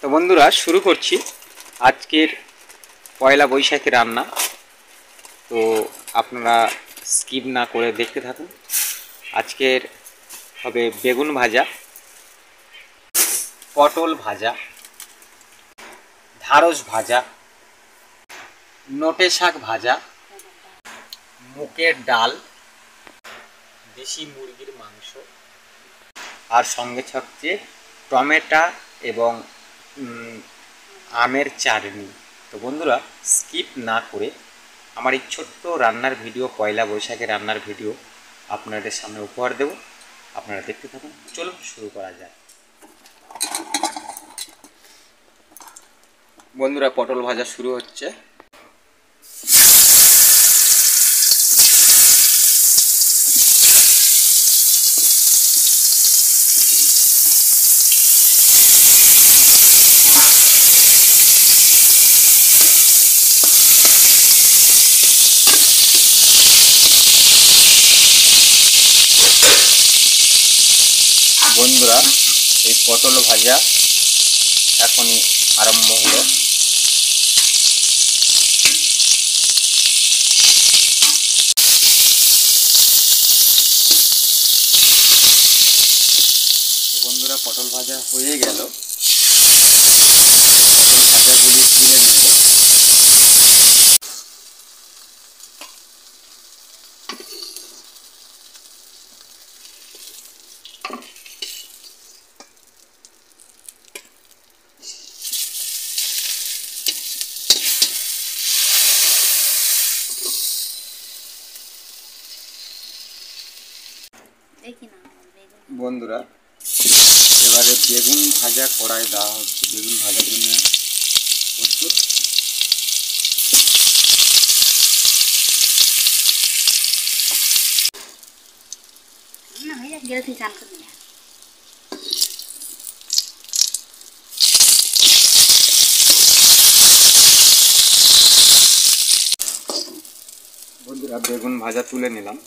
তো বন্ধুরা শুরু করছি আজকের পয়লা বৈশাখী রান্না। তো আপনারা স্কিপ না করে দেখতে থাকুন। আজকের হবে বেগুন ভাজা, পটল ভাজা, ঢ্যাঁড়স ভাজা, নোটে শাক ভাজা, মুগের ডাল, দেশি মুরগির মাংস, আর সঙ্গে থাকছে টমেটো এবং আমের চাটনি। তো বন্ধুরা স্কিপ না করে আমার এই ছোট্ট রান্নার ভিডিও, পয়লা বৈশাখের রান্নার ভিডিও আপনাদের সামনে উপহার দেব। আপনারা দেখতে থাকুন। চলুন শুরু করা যায়। বন্ধুরা পটল ভাজা শুরু হচ্ছে। বন্ধুরা এই পটল ভাজা এখনই আরম্ভ হলো। বন্ধুরা পটল ভাজা হয়ে গেল। পটল ভাজাগুলি তুলে নেব। বন্ধুরা এবারে বেগুন ভাজা কড়াই দেওয়া হচ্ছে। বেগুন ভাজার জন্য প্রস্তুত। বন্ধুরা বেগুন ভাজা তুলে নিলাম।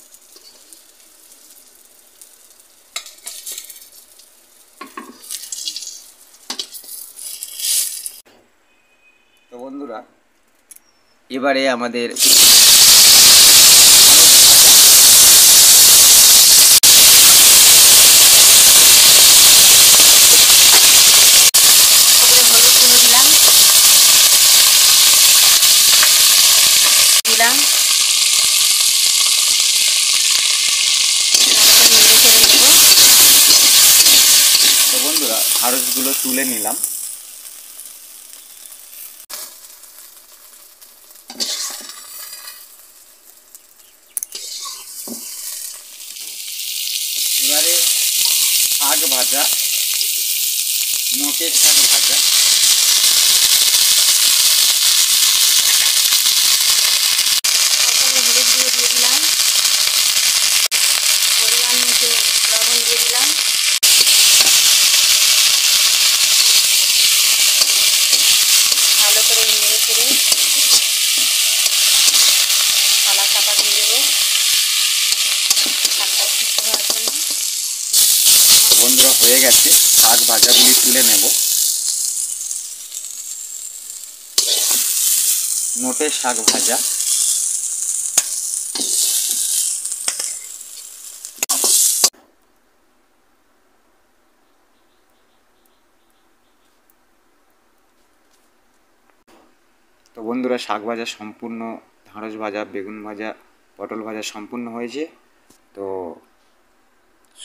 তো বন্ধুরা এবারে আমাদের তো বন্ধুরা ঢ্যাঁড়সগুলো তুলে নিলাম। এবারে শাক ভাজা, নোটের শাক ভাজা, বন্ধুরা হয়ে গেছে। শাক ভাজাগুলি তুলে নেব। নোটে শাক ভাজা, তো বন্ধুরা শাক ভাজা সম্পূর্ণ, ঢ্যাঁড়স ভাজা, বেগুন ভাজা, পটল ভাজা সম্পূর্ণ হয়েছে। তো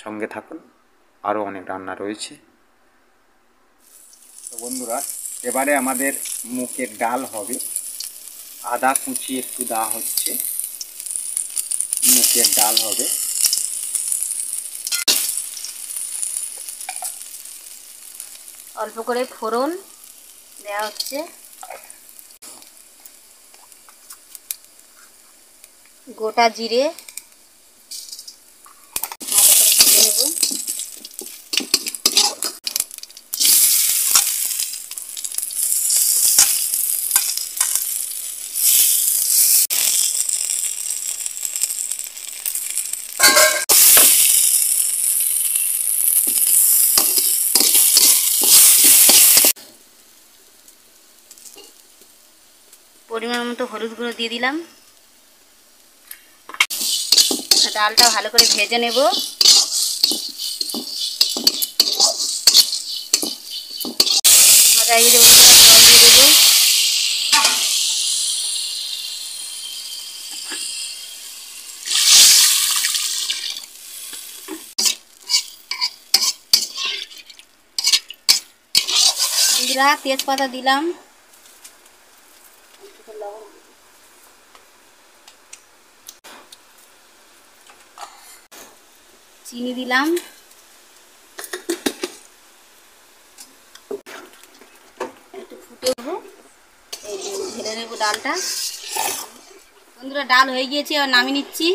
সঙ্গে থাকুন, আরও অনেক রান্না রয়েছে। তো বন্ধুরা এবারে আমাদের মুগের ডাল হবে। আদা কুচি একটু দেওয়া হচ্ছে। মুগের ডাল হবে। অল্প করে ফোড়ন দেওয়া হচ্ছে, গোটা জিরে ভালো করে ভেজে নেব। পরিমাণ মতো হলুদ গুঁড়ো দিয়ে দিলাম। ডালটা ভালো করে ভেজে নেব। জল দিয়ে দেবো। জিরা তেজপাতা দিলাম। চিনি দিলাম। একটু ফুটে নেবো, ঢেলে নেবো ডালটা। বন্ধুরা ডাল হয়ে গিয়েছে, আর নামিয়ে নিচ্ছি।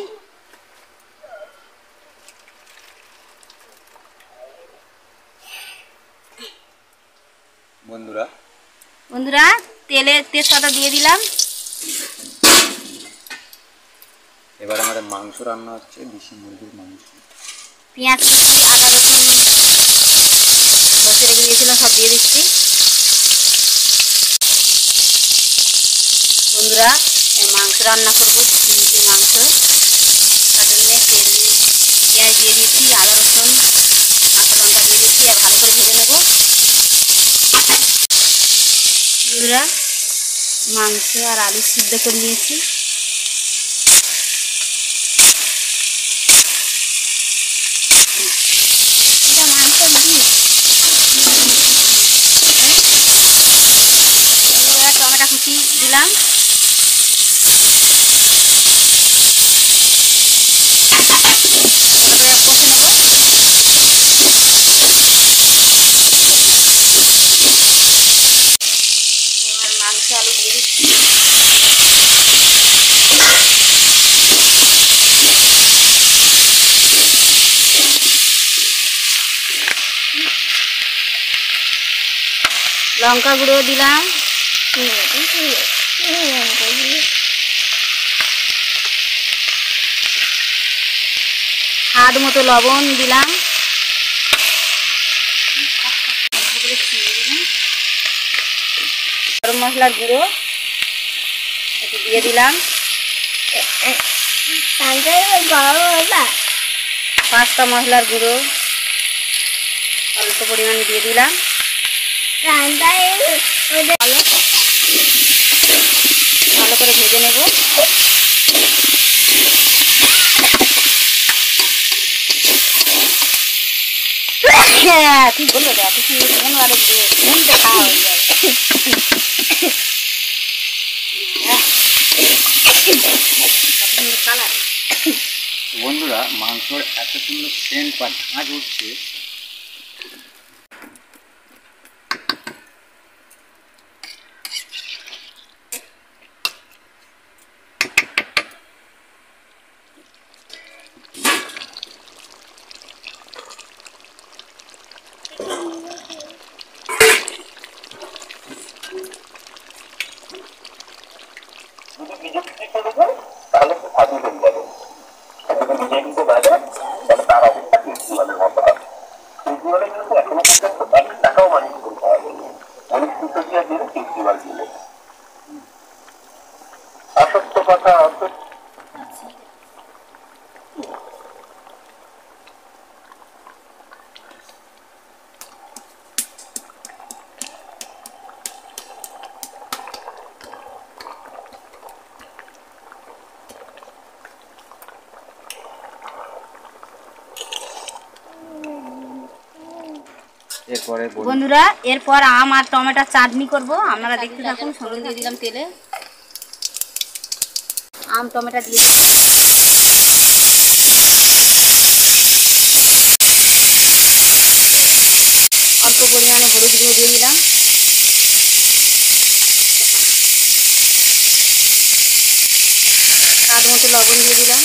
বন্ধুরা তেলে তেজপাতা দিয়ে দিলাম। এবার আমাদের মাংস রান্না হচ্ছে, দেশি মুরগির মাংস। পেঁয়াজ কুচি, আদা রসুন ঘষে রেখে দিয়েছিলাম, সব দিয়ে দিচ্ছি। বন্ধুরা মাংস রান্না করবো, দেশি মুরগির মাংস। তার জন্যে তেল পেঁয়াজ দিয়ে দিচ্ছি, আদা রসুন কাঁচা লঙ্কা দিয়ে দিচ্ছি, আর ভালো করে ভেজে নেব। বন্ধুরা মাংস আর আলু সিদ্ধ করে নিয়েছি। টমেটো কুচি দিলাম। কষে নেব। এবার মাংস আলু দিয়ে দিচ্ছি। লঙ্কা গুঁড়ো দিলাম। স্বাদ মতো লবণ দিলাম। গরম মশলার গুঁড়ো একটু দিয়ে দিলাম। 5টা মশলার গুঁড়ো অল্প পরিমাণে দিয়ে দিলাম। ভালো করে ভেজে নেব। ঠিক বললো তো, মন ভালো মনটা খাওয়া হয়ে যায়। বন্ধুরা মাংসর এত সুন্দর সেন্ট বা ঝাঁঝ উঠছে। তাহলে খুব ভালো হয়ে যাবে। নিজে দিতে পারে তাহলে তার অবস্থা কেজরিওয়ালের মতো হবে। কেজরিওয়ালের কিন্তু এখনো পর্যন্ত 1 টাকাও মানি করতে হবে। অনেক সুতরিয়া দিয়ে কেজরিওয়াল দিলে আসত্য কথা বন্ধুরা এরপর আম আর টমেটোর চাটনি করব, আপনারা দেখতে থাকুন। সঙ্গে দিয়ে দিলাম তেলে আম টমেটো দিয়ে দিলাম। অল্প পরিমাণে হলুদ গুঁড়ো দিয়ে দিলাম। স্বাদ মতো লবণ দিয়ে দিলাম।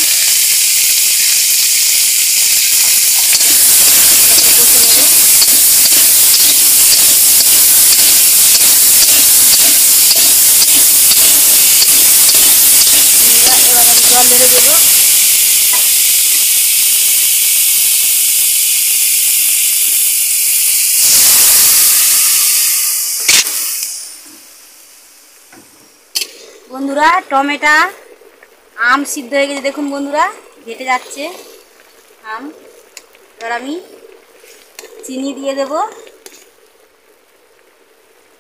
এবার আমি জল ঢেলে দেবো। বন্ধুরা টমেটো আম সিদ্ধ হয়ে গেছে, দেখুন বন্ধুরা ঘেটে যাচ্ছে আম। এবার আমি চিনি দিয়ে দেব,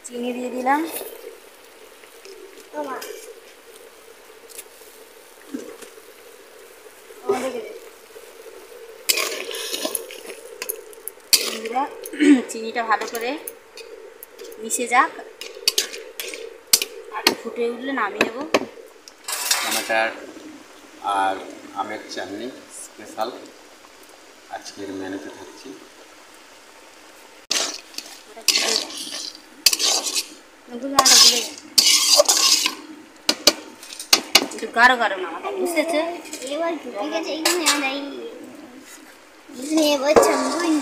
চিনি দিয়ে দিলাম। বন্ধুরা চিনিটা ভালো করে মিশে যাক, আর ফুটে উঠলে নামিয়ে নেব। টমেটোর আর আমের চাটনি স্পেশাল আজকের মেনুতে থাকছে। একটু গাঢ় গাঢ় না বুঝতেছে। এবার ঢুকে গেছে এইখানে, এবার চন্দন